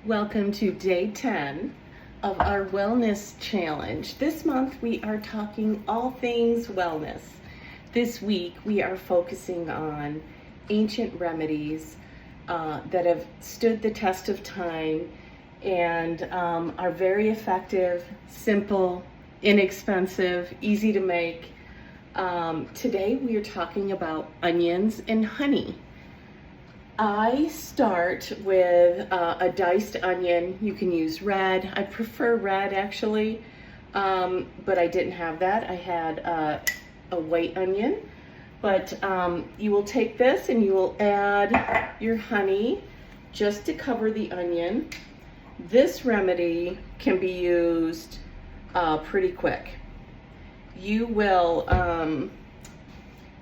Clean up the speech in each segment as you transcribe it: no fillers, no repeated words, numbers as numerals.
Welcome to day 10 of our wellness challenge. This month we are talking all things wellness. This week we are focusing on ancient remedies that have stood the test of time and are very effective, simple, inexpensive, easy to make. Today we are talking about onions and honey. I start with a diced onion. You can use red. I prefer red actually, but I didn't have that. I had a white onion. But you will take this and you will add your honey just to cover the onion. This remedy can be used pretty quick. You will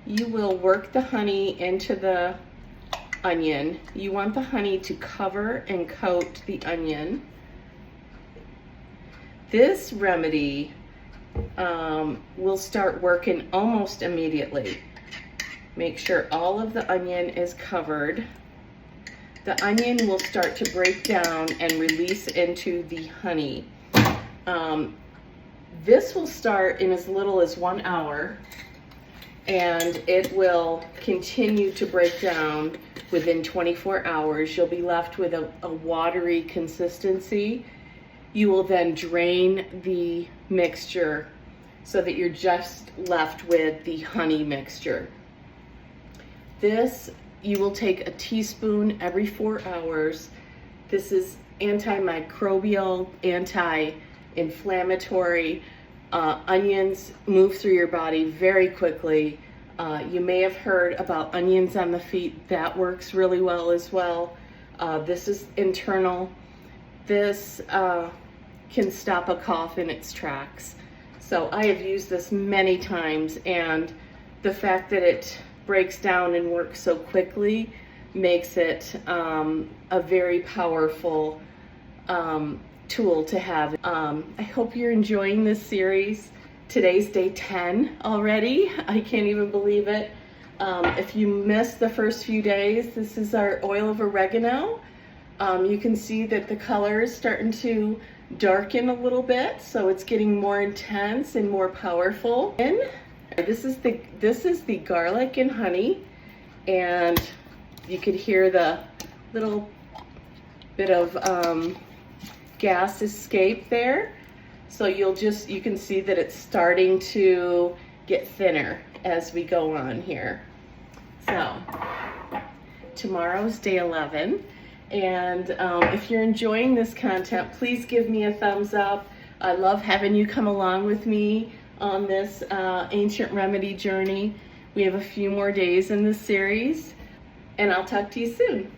work the honey into the onion. You want the honey to cover and coat the onion. This remedy will start working almost immediately. Make sure all of the onion is covered. The onion will start to break down and release into the honey. This will start in as little as 1 hour, and it will continue to break down within 24 hours. You'll be left with a watery consistency. You will then drain the mixture so that you're just left with the honey mixture. This, you will take a teaspoon every 4 hours. This is antimicrobial, anti-inflammatory. Onions move through your body very quickly. You may have heard about onions on the feet. That works really well as well. This is internal. This can stop a cough in its tracks. So I have used this many times, and the fact that it breaks down and works so quickly makes it a very powerful tool to have. I hope you're enjoying this series. Today's day 10 already. I can't even believe it. If you missed the first few days, this is our oil of oregano. You can see that the color is starting to darken a little bit, so it's getting more intense and more powerful. And this is the garlic and honey, and you could hear the little bit of gas escape there. So you can see that it's starting to get thinner as we go on here. So tomorrow's day 11, and if you're enjoying this content, please give me a thumbs up. I love having you come along with me on this ancient remedy journey. We have a few more days in this series, and I'll talk to you soon.